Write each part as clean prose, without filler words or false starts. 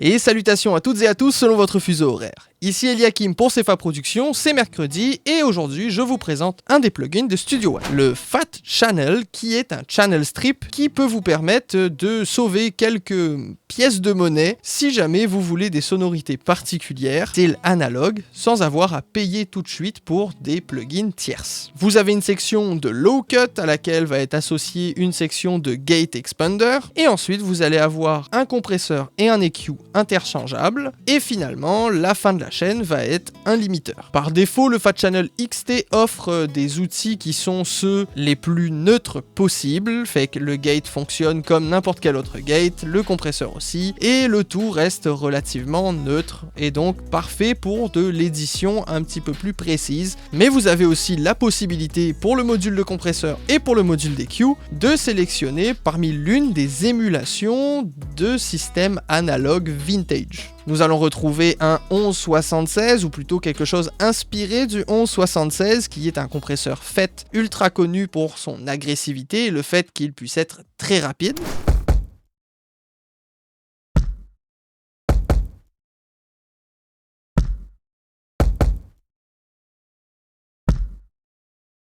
Et salutations à toutes et à tous selon votre fuseau horaire. Ici Eliakim pour CFA Productions, c'est mercredi et aujourd'hui je vous présente un des plugins de Studio One, le Fat Channel, qui est un channel strip qui peut vous permettre de sauver quelques pièces de monnaie si jamais vous voulez des sonorités particulières, style analogue, sans avoir à payer tout de suite pour des plugins tierces. Vous avez une section de low cut à laquelle va être associée une section de gate expander et ensuite vous allez avoir un compresseur et un EQ interchangeables et finalement la fin de la chaîne va être un limiteur. Par défaut, le Fat Channel XT offre des outils qui sont ceux les plus neutres possibles, fait que le gate fonctionne comme n'importe quel autre gate, le compresseur aussi, et le tout reste relativement neutre et donc parfait pour de l'édition un petit peu plus précise. Mais vous avez aussi la possibilité pour le module de compresseur et pour le module d'EQ de sélectionner parmi l'une des émulations de systèmes analogues vintage. Nous allons retrouver un 1176 ou plutôt quelque chose inspiré du 1176 qui est un compresseur FET ultra connu pour son agressivité et le fait qu'il puisse être très rapide.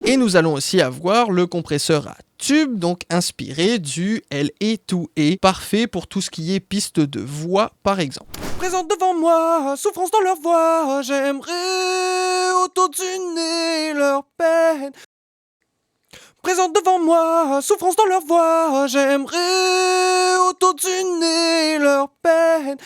Et nous allons aussi avoir le compresseur à tube, donc inspiré du LE2E, parfait pour tout ce qui est piste de voix par exemple. Présente devant moi, souffrance dans leur voix, j'aimerais auto-tuner leur peine. Présente devant moi, souffrance dans leur voix, j'aimerais auto-tuner leur peine.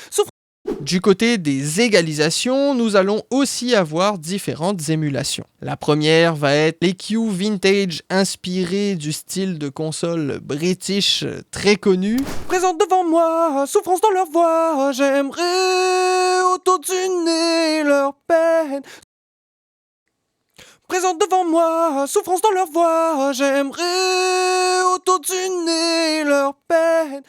Du côté des égalisations, nous allons aussi avoir différentes émulations. La première va être l'EQ vintage inspiré du style de console british très connu. Présente devant moi, souffrance dans leur voix, j'aimerais auto-tuner leur peine. Présente devant moi, souffrance dans leur voix, j'aimerais auto-tuner leur peine.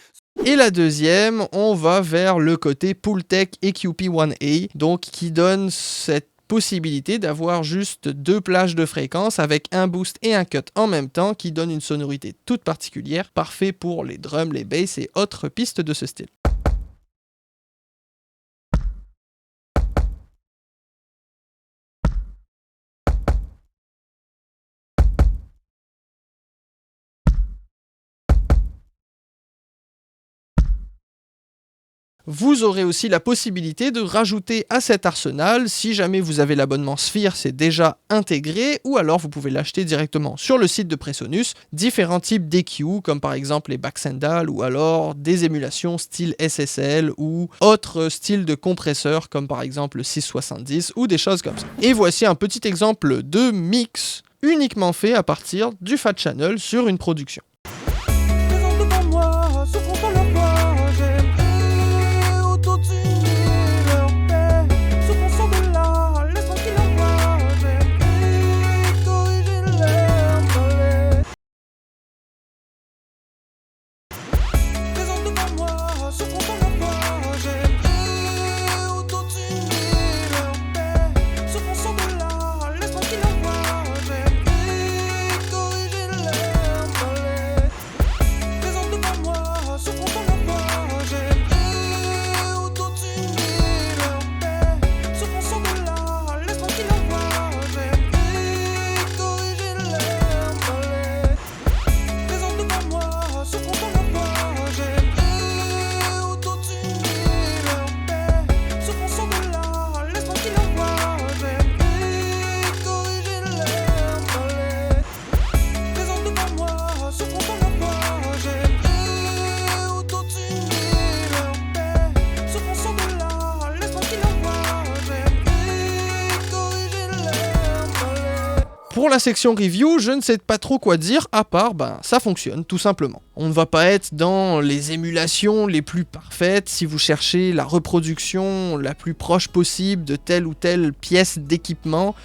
Et la deuxième, on va vers le côté Pultec EQP1A, donc qui donne cette possibilité d'avoir juste deux plages de fréquences avec un boost et un cut en même temps qui donne une sonorité toute particulière, parfait pour les drums, les basses et autres pistes de ce style. Vous aurez aussi la possibilité de rajouter à cet arsenal, si jamais vous avez l'abonnement Sphere, c'est déjà intégré, ou alors vous pouvez l'acheter directement sur le site de Presonus, différents types d'EQ, comme par exemple les Baxendal, ou alors des émulations style SSL, ou autres styles de compresseurs, comme par exemple le 670, ou des choses comme ça. Et voici un petit exemple de mix uniquement fait à partir du Fat Channel sur une production. Pour la section review, je ne sais pas trop quoi dire, à part, ça fonctionne, tout simplement. On ne va pas être dans les émulations les plus parfaites si vous cherchez la reproduction la plus proche possible de telle ou telle pièce d'équipement,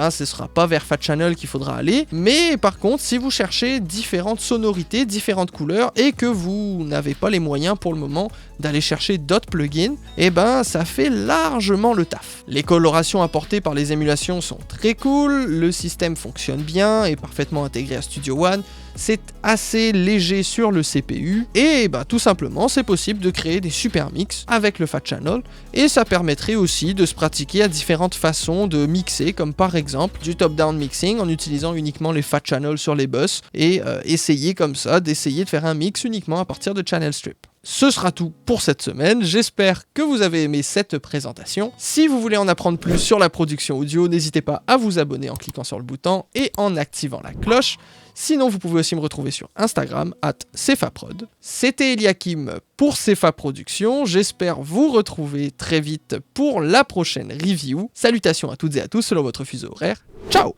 ce sera pas vers Fat Channel qu'il faudra aller. Mais par contre, si vous cherchez différentes sonorités, différentes couleurs, et que vous n'avez pas les moyens pour le moment d'aller chercher d'autres plugins, ça fait largement le taf. Les colorations apportées par les émulations sont très cool, le système fonctionne fonctionne bien, est parfaitement intégré à Studio One, c'est assez léger sur le CPU, et tout simplement c'est possible de créer des super mix avec le Fat Channel, et ça permettrait aussi de se pratiquer à différentes façons de mixer, comme par exemple du top-down mixing en utilisant uniquement les Fat Channels sur les bus, et essayer comme ça d'essayer de faire un mix uniquement à partir de Channel Strip. Ce sera tout pour cette semaine, j'espère que vous avez aimé cette présentation. Si vous voulez en apprendre plus sur la production audio, n'hésitez pas à vous abonner en cliquant sur le bouton et en activant la cloche. Sinon, vous pouvez aussi me retrouver sur Instagram, @cefaprod. C'était Eliakim pour Cefa Productions, j'espère vous retrouver très vite pour la prochaine review. Salutations à toutes et à tous selon votre fuseau horaire, ciao!